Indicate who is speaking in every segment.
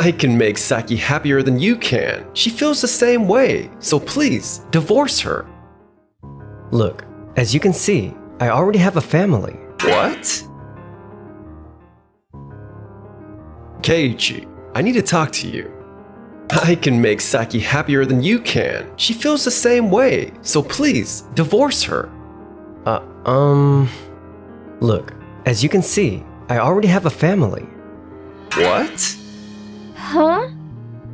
Speaker 1: I can make Saki happier than you can. She feels the same way, so please, divorce her.
Speaker 2: Look, as you can see, I already have a family.
Speaker 1: What? Keiichi, I need to talk to you. I can make Saki happier than you can. She feels the same way, so please, divorce her.
Speaker 2: Look, as you can see, I already have a family.
Speaker 1: What?
Speaker 3: Huh?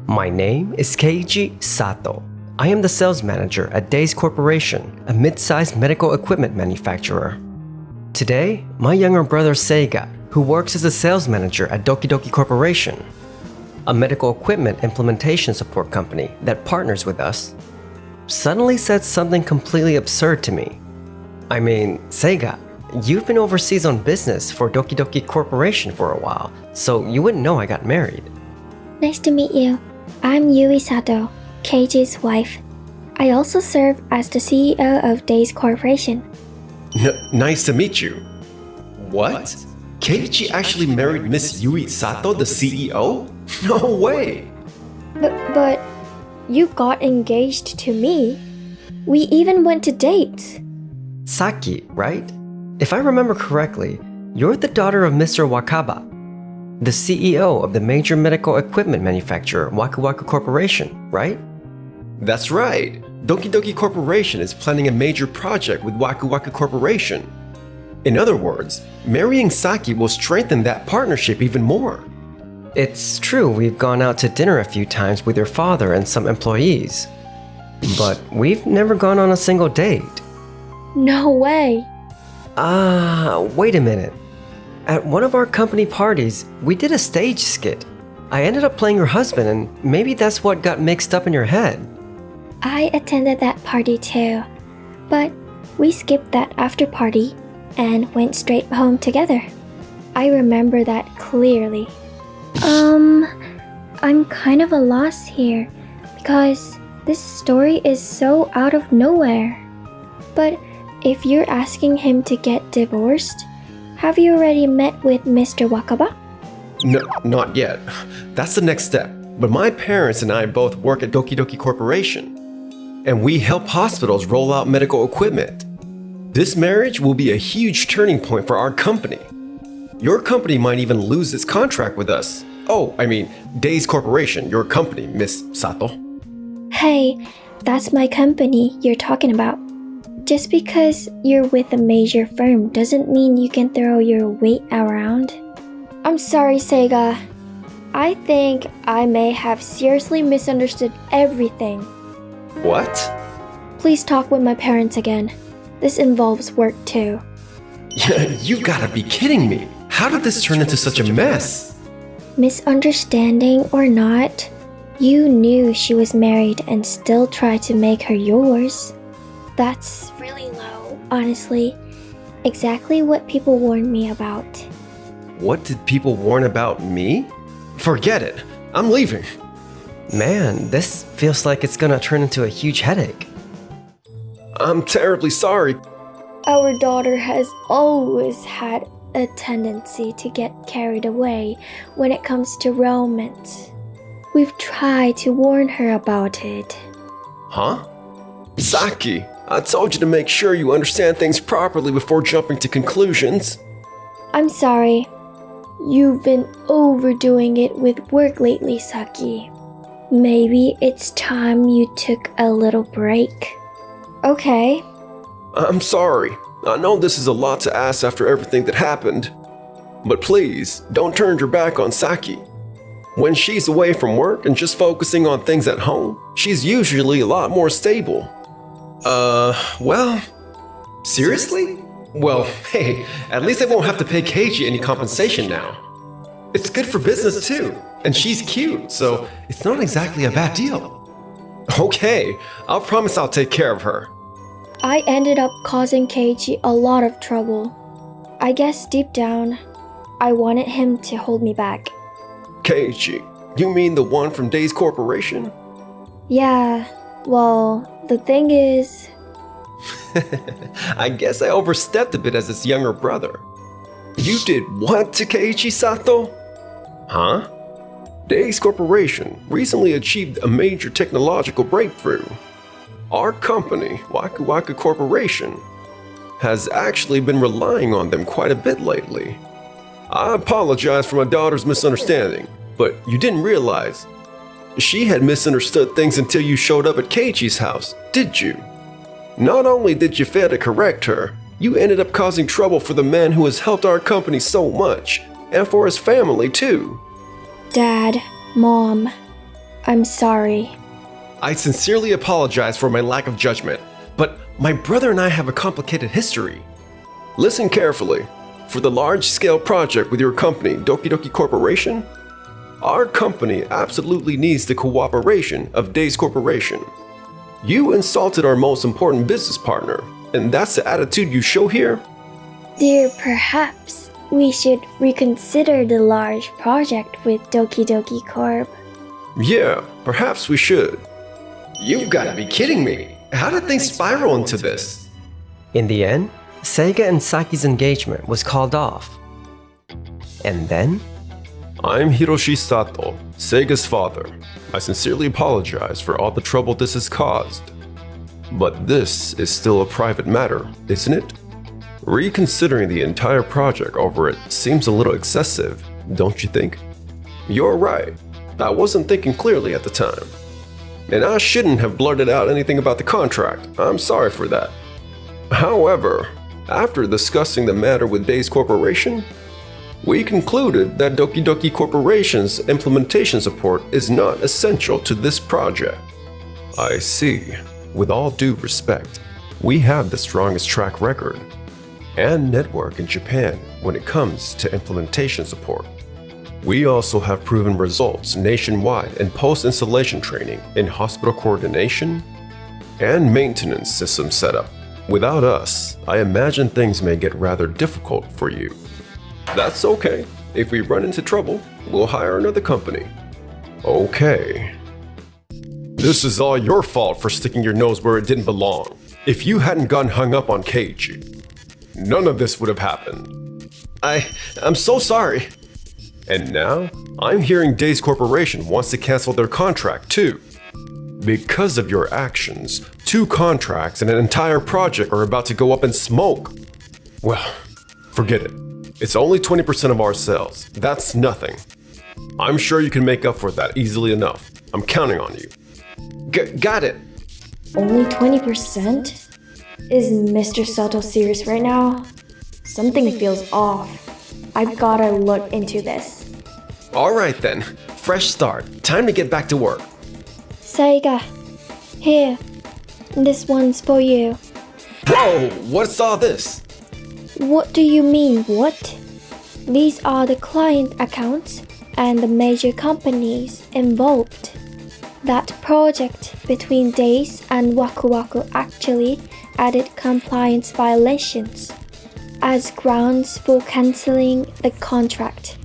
Speaker 2: My name is Keiichi Sato. I am the sales manager at Days Corporation, a mid-sized medical equipment manufacturer. Today, my younger brother Seiga, who works as a sales manager at Doki Doki Corporation, a medical equipment implementation support company that partners with us, suddenly said something completely absurd to me. I mean, Seiga, you've been overseas on business for Doki Doki Corporation for a while, so you wouldn't know I got married.
Speaker 3: Nice to meet you. I'm Yui Sato, Keiichi's wife. I also serve as the CEO of Days Corporation.
Speaker 1: Nice to meet you. What? Keiichi actually married Miss Yui Sato, the CEO? No way!
Speaker 3: But you got engaged to me. We even went to dates.
Speaker 2: Saki, right? If I remember correctly, you're the daughter of Mr. Wakaba, the CEO of the major medical equipment manufacturer Waku Waku Corporation, right?
Speaker 1: That's right. Doki Doki Corporation is planning a major project with Waku Waku Corporation. In other words, marrying Saki will strengthen that partnership even more.
Speaker 2: It's true we've gone out to dinner a few times with your father and some employees, but we've never gone on a single date.
Speaker 3: No way.
Speaker 2: Wait a minute. At one of our company parties, we did a stage skit. I ended up playing your husband, and maybe that's what got mixed up in your head.
Speaker 3: I attended that party too, but we skipped that after party and went straight home together. I remember that clearly. I'm kind of a loss here because this story is so out of nowhere. But if you're asking him to get divorced, have you already met with Mr. Wakaba?
Speaker 1: No, not yet. That's the next step. But my parents and I both work at Doki Doki Corporation, and we help hospitals roll out medical equipment. This marriage will be a huge turning point for our company. Your company might even lose its contract with us. Oh, I mean, Days Corporation, your company, Miss Sato.
Speaker 3: Hey, that's my company you're talking about. Just because you're with a major firm doesn't mean you can throw your weight around. I'm sorry, Seiga. I think I may have seriously misunderstood everything.
Speaker 1: What?
Speaker 3: Please talk with my parents again. This involves work too.
Speaker 1: You gotta be kidding me. How did this turn into such a mess?
Speaker 3: Misunderstanding or not, you knew she was married and still tried to make her yours. That's really low, honestly. Exactly what people warned me about.
Speaker 1: What did people warn about me? Forget it. I'm leaving.
Speaker 2: Man, this feels like it's gonna turn into a huge headache.
Speaker 1: I'm terribly sorry.
Speaker 3: Our daughter has always had a tendency to get carried away when it comes to romance. We've tried to warn her about it.
Speaker 1: Huh? Saki, I told you to make sure you understand things properly before jumping to conclusions.
Speaker 3: I'm sorry. You've been overdoing it with work lately, Saki. Maybe it's time you took a little break. Okay.
Speaker 1: I'm sorry. I know this is a lot to ask after everything that happened. But please, don't turn your back on Saki. When she's away from work and just focusing on things at home, she's usually a lot more stable. Well, seriously? Well, hey, at least I won't have to pay Keiji any compensation now. It's good for business too, and she's cute, so it's not exactly a bad deal. Okay, I'll promise I'll take care of her.
Speaker 3: I ended up causing Keiji a lot of trouble. I guess deep down, I wanted him to hold me back.
Speaker 1: Keiji, you mean the one from Days Corporation?
Speaker 3: Yeah, well, the thing is...
Speaker 1: I guess I overstepped a bit as his younger brother. You did what to Keiichi Sato? Huh? Days Corporation recently achieved a major technological breakthrough. Our company, Waku Waku Corporation, has actually been relying on them quite a bit lately. I apologize for my daughter's misunderstanding, but you didn't realize she had misunderstood things until you showed up at Keiichi's house, did you? Not only did you fail to correct her, you ended up causing trouble for the man who has helped our company so much, and for his family too.
Speaker 3: Dad, Mom, I'm sorry.
Speaker 1: I sincerely apologize for my lack of judgment, but my brother and I have a complicated history. Listen carefully. For the large-scale project with your company, Doki Doki Corporation, our company absolutely needs the cooperation of Days Corporation. You insulted our most important business partner, and that's the attitude you show here?
Speaker 3: Dear, perhaps we should reconsider the large project with Doki Doki Corp.
Speaker 1: Yeah, perhaps we should. You've got to be kidding me. How did things spiral into this?
Speaker 2: In the end, Seiga and Saki's engagement was called off. And then,
Speaker 1: I'm Hiroshi Sato, Seiga's father. I sincerely apologize for all the trouble this has caused. But this is still a private matter, isn't it? Reconsidering the entire project over it seems a little excessive, don't you think? You're right. I wasn't thinking clearly at the time. And I shouldn't have blurted out anything about the contract. I'm sorry for that. However, after discussing the matter with Days Corporation, we concluded that Doki Doki Corporation's implementation support is not essential to this project. I see. With all due respect, we have the strongest track record and network in Japan when it comes to implementation support. We also have proven results nationwide in post-installation training in hospital coordination and maintenance system setup. Without us, I imagine things may get rather difficult for you. That's okay. If we run into trouble, we'll hire another company. Okay. This is all your fault for sticking your nose where it didn't belong. If you hadn't gotten hung up on Keiichi, none of this would have happened. I'm so sorry. And now, I'm hearing Days Corporation wants to cancel their contract too. Because of your actions, 2 contracts and an entire project are about to go up in smoke. Well, forget it. It's only 20% of our sales. That's nothing. I'm sure you can make up for that easily enough. I'm counting on you. Got it.
Speaker 3: Only 20%? Is Mr. Sato serious right now? Something feels off. I've gotta look into this.
Speaker 1: Alright then. Fresh start. Time to get back to work.
Speaker 3: Seiga, here. This one's for you.
Speaker 1: Whoa! What's all this?
Speaker 3: What do you mean, what? These are the client accounts and the major companies involved. That project between Days and Waku Waku actually added compliance violations as grounds for cancelling the contract.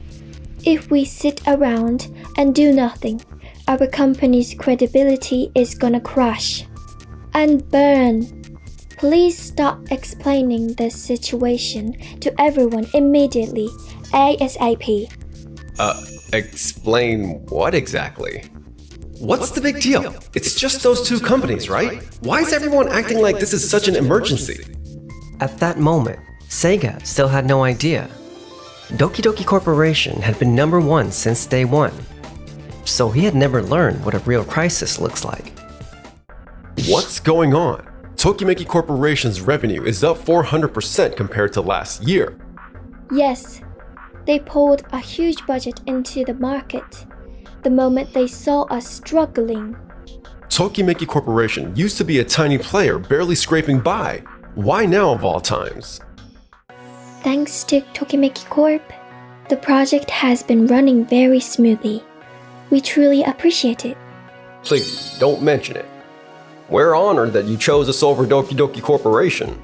Speaker 3: If we sit around and do nothing, our company's credibility is gonna crash and burn. Please stop explaining this situation to everyone immediately, ASAP.
Speaker 1: Explain what exactly? What's the big deal? It's just those 2 companies, right? Why is everyone acting like this is such an emergency?
Speaker 2: at that moment, Seiga still had no idea. Doki Doki Corporation had been number 1 since day 1, so he had never learned what a real crisis looks like.
Speaker 1: What's going on? Tokimeki Corporation's revenue is up 400% compared to last year.
Speaker 3: Yes, they poured a huge budget into the market the moment they saw us struggling.
Speaker 1: Tokimeki Corporation used to be a tiny player barely scraping by. Why now of all times?
Speaker 3: Thanks to Tokimeki Corp, the project has been running very smoothly. We truly appreciate it.
Speaker 1: Please, don't mention it. We're honored that you chose us over Doki Doki Corporation.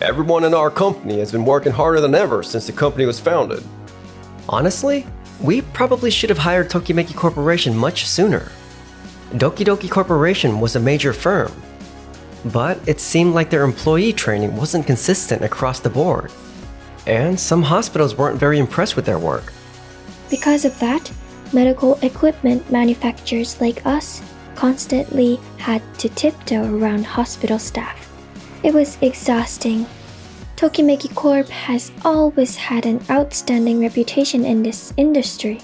Speaker 1: Everyone in our company has been working harder than ever since the company was founded.
Speaker 2: Honestly, we probably should have hired Tokimeki Corporation much sooner. Doki Doki Corporation was a major firm, but it seemed like their employee training wasn't consistent across the board, and some hospitals weren't very impressed with their work.
Speaker 3: Because of that, medical equipment manufacturers like us constantly had to tiptoe around hospital staff. It was exhausting. Tokimeki Corp has always had an outstanding reputation in this industry.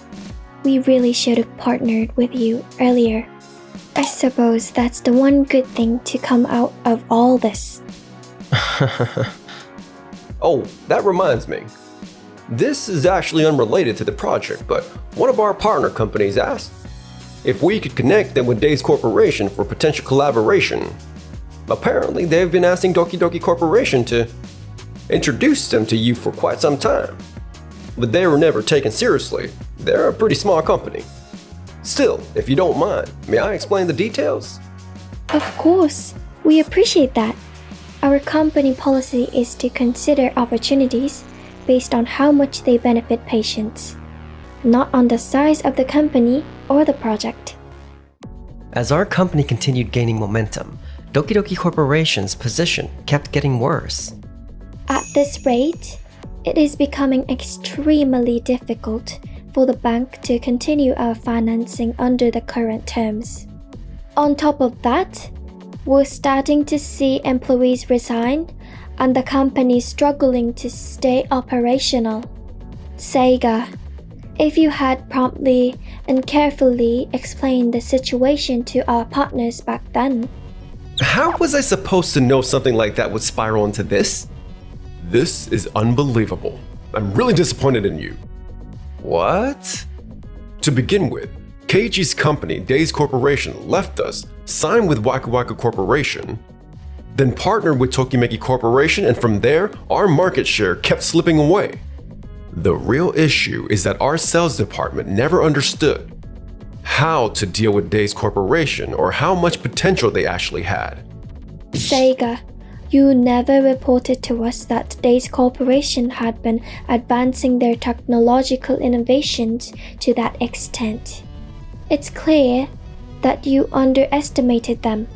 Speaker 3: We really should have partnered with you earlier. I suppose that's the one good thing to come out of all this.
Speaker 1: Oh, that reminds me. This is actually unrelated to the project, but one of our partner companies asked if we could connect them with Days Corporation for potential collaboration. Apparently, they've been asking Doki Doki Corporation to introduce them to you for quite some time. But they were never taken seriously. They're a pretty small company. Still, if you don't mind, may I explain the details?
Speaker 3: Of course, we appreciate that. Our company policy is to consider opportunities based on how much they benefit patients, not on the size of the company or the project.
Speaker 2: As our company continued gaining momentum, Doki Doki Corporation's position kept getting worse.
Speaker 3: At this rate, it is becoming extremely difficult for the bank to continue our financing under the current terms. On top of that, we're starting to see employees resign and the company struggling to stay operational. Seiga, if you had promptly and carefully explained the situation to our partners back then.
Speaker 1: How was I supposed to know something like that would spiral into this? This is unbelievable. I'm really disappointed in you. What? To begin with, Keiji's company, Days Corporation, left us, signed with Waka Waka Corporation, then partnered with Tokimeki Corporation, and from there, our market share kept slipping away. The real issue is that our sales department never understood how to deal with Days Corporation or how much potential they actually had.
Speaker 3: Seiga, you never reported to us that Days Corporation had been advancing their technological innovations to that extent. It's clear that you underestimated them.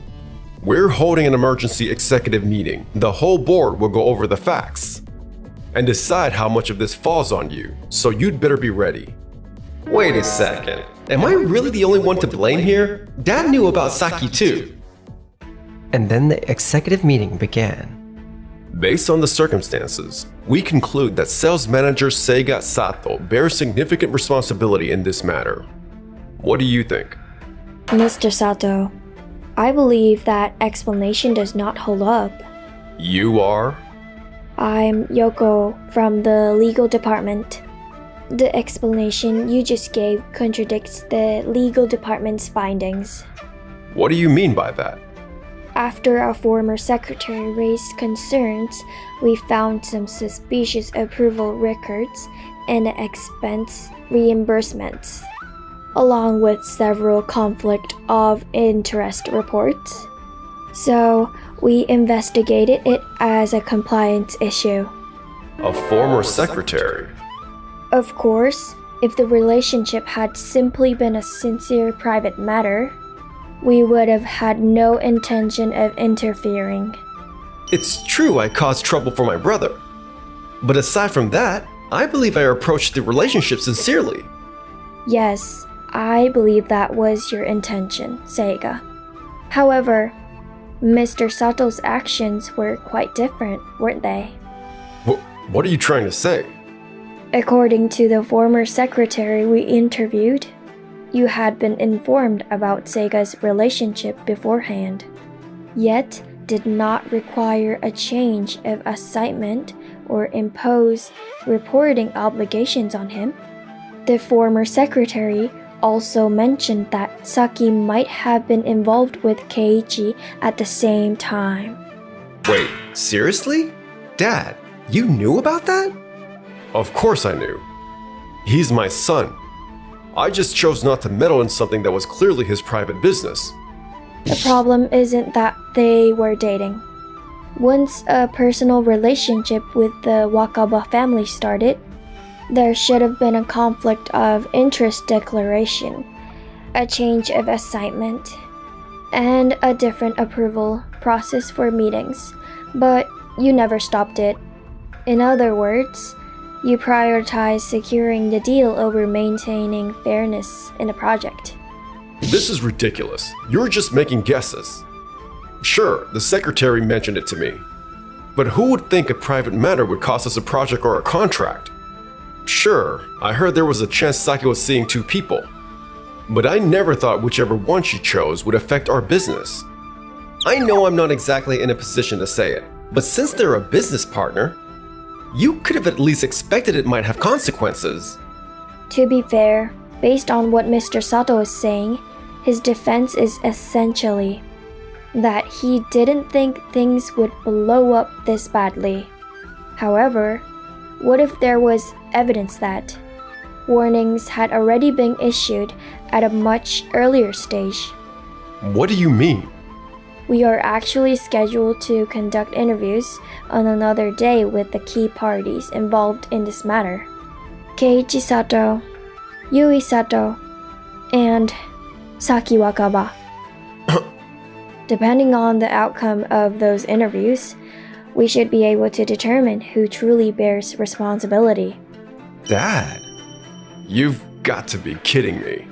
Speaker 1: We're holding an emergency executive meeting. The whole board will go over the facts and decide how much of this falls on you, so you'd better be ready. Wait a second. Am I really the only one to blame here? Dad knew about Saki too.
Speaker 2: And then the executive meeting began.
Speaker 1: Based on the circumstances, we conclude that sales manager Seiga Sato bears significant responsibility in this matter. What do you think?
Speaker 3: Mr. Sato, I believe that explanation does not hold up.
Speaker 1: You are?
Speaker 3: I'm Yoko from the legal department. The explanation you just gave contradicts the legal department's findings.
Speaker 1: What do you mean by that?
Speaker 3: After our former secretary raised concerns, we found some suspicious approval records and expense reimbursements, along with several conflict of interest reports. So, we investigated it as a compliance issue.
Speaker 1: A former secretary?
Speaker 3: Of course, if the relationship had simply been a sincere private matter, we would have had no intention of interfering.
Speaker 1: It's true I caused trouble for my brother. But aside from that, I believe I approached the relationship sincerely.
Speaker 3: Yes, I believe that was your intention, Seiga. However, Mr. Sato's actions were quite different, weren't they?
Speaker 1: What are you trying to say?
Speaker 3: According to the former secretary we interviewed, you had been informed about Seiga's relationship beforehand, yet did not require a change of assignment or impose reporting obligations on him. The former secretary also mentioned that Saki might have been involved with Keiichi at the same time.
Speaker 1: Wait, seriously? Dad, you knew about that? Of course I knew. He's my son. I just chose not to meddle in something that was clearly his private business.
Speaker 3: The problem isn't that they were dating. Once a personal relationship with the Wakaba family started, there should have been a conflict of interest declaration, a change of assignment, and a different approval process for meetings, but you never stopped it. In other words, You prioritize securing the deal over maintaining fairness in the project.
Speaker 1: This is ridiculous. You're just making guesses. Sure, the secretary mentioned it to me. But who would think a private matter would cost us a project or a contract? Sure, I heard there was a chance Saki was seeing two people. But I never thought whichever one she chose would affect our business. I know I'm not exactly in a position to say it, but since they're a business partner, you could have at least expected it might have consequences.
Speaker 3: To be fair, based on what Mr. Sato is saying, his defense is essentially that he didn't think things would blow up this badly. However, what if there was evidence that warnings had already been issued at a much earlier stage?
Speaker 1: What do you mean?
Speaker 3: We are actually scheduled to conduct interviews on another day with the key parties involved in this matter. Keiichi Sato, Yui Sato, and Saki Wakaba. Depending on the outcome of those interviews, we should be able to determine who truly bears responsibility.
Speaker 1: Dad, you've got to be kidding me.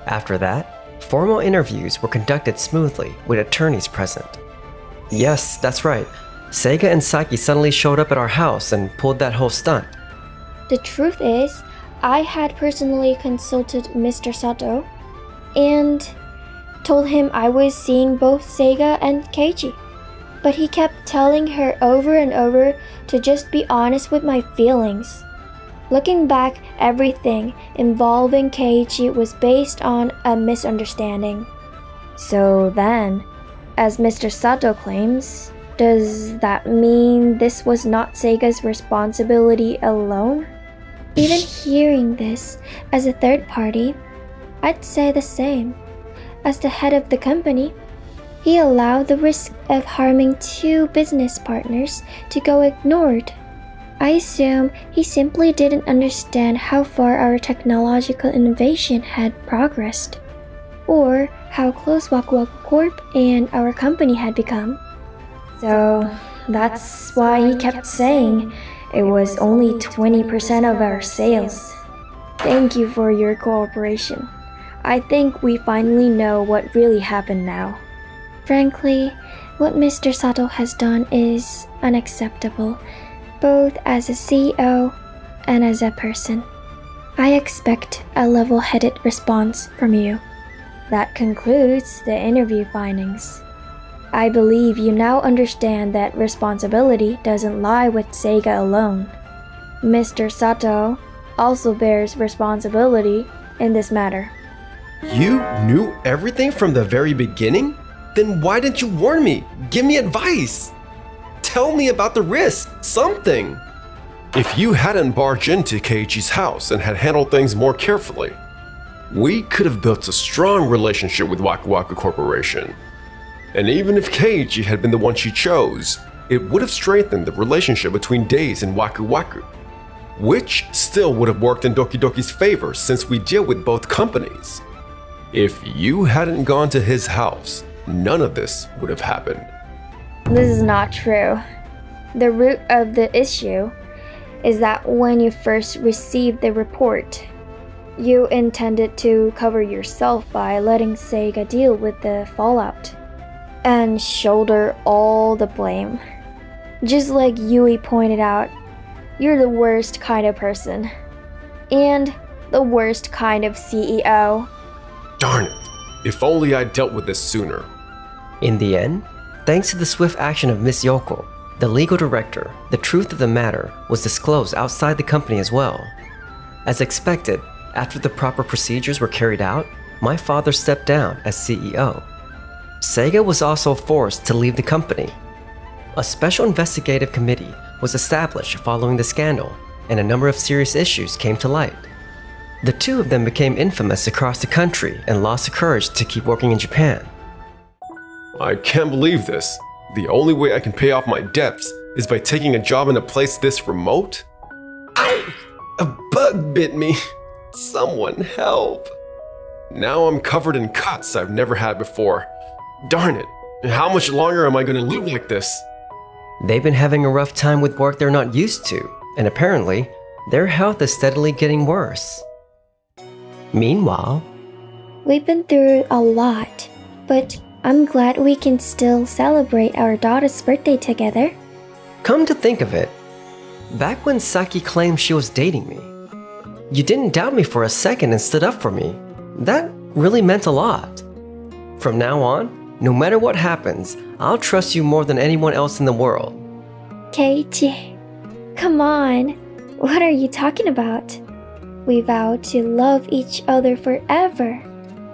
Speaker 2: After that, formal interviews were conducted smoothly with attorneys present. Yes, that's right. Seiga and Saki suddenly showed up at our house and pulled that whole stunt.
Speaker 3: The truth is, I had personally consulted Mr. Sato and told him I was seeing both Seiga and Keiichi. But he kept telling her over and over to just be honest with my feelings. Looking back, everything involving Keiichi was based on a misunderstanding. So then, as Mr. Sato claims, does that mean this was not Seiga's responsibility alone? Even hearing this as a third party, I'd say the same. As the head of the company, he allowed the risk of harming two business partners to go ignored. I assume he simply didn't understand how far our technological innovation had progressed, or how close Waku Waku Corp and our company had become. So that's why he kept saying it was only 20% of our sales. Thank you for your cooperation. I think we finally know what really happened now. Frankly, what Mr. Sato has done is unacceptable, both as a CEO and as a person. I expect a level-headed response from you. That concludes the interview findings. I believe you now understand that responsibility doesn't lie with Seiga alone. Mr. Sato also bears responsibility in this matter.
Speaker 1: You knew everything from the very beginning? Then why didn't you warn me? Give me advice. Tell me about the risk, something. If you hadn't barged into Keiichi's house and had handled things more carefully, we could have built a strong relationship with Waku Waku Corporation. And even if Keiichi had been the one she chose, it would have strengthened the relationship between Days and Waku Waku, which still would have worked in Doki Doki's favor since we deal with both companies. If you hadn't gone to his house, none of this would have happened.
Speaker 3: This is not true. The root of the issue is that when you first received the report, you intended to cover yourself by letting Seiga deal with the fallout and shoulder all the blame. Just like Yui pointed out, you're the worst kind of person. And the worst kind of CEO.
Speaker 1: Darn it! If only I dealt with this sooner.
Speaker 2: In the end, thanks to the swift action of Miss Yoko, the legal director, the truth of the matter was disclosed outside the company as well. As expected, after the proper procedures were carried out, my father stepped down as CEO. Seiga was also forced to leave the company. A special investigative committee was established following the scandal, and a number of serious issues came to light. The two of them became infamous across the country and lost the courage to keep working in Japan.
Speaker 1: I can't believe this. The only way I can pay off my debts is by taking a job in a place this remote? Ow! A bug bit me. Someone help. Now I'm covered in cuts I've never had before. Darn it. How much longer am I going to live like this?
Speaker 2: They've been having a rough time with work they're not used to, and apparently, their health is steadily getting worse. Meanwhile,
Speaker 3: We've been through a lot, but I'm glad we can still celebrate our daughter's birthday together.
Speaker 2: come to think of it, back when Saki claimed she was dating me, you didn't doubt me for a second and stood up for me. That really meant a lot. From now on, no matter what happens, I'll trust you more than anyone else in the world.
Speaker 3: Keiichi, come on. What are you talking about? We vowed to love each other forever.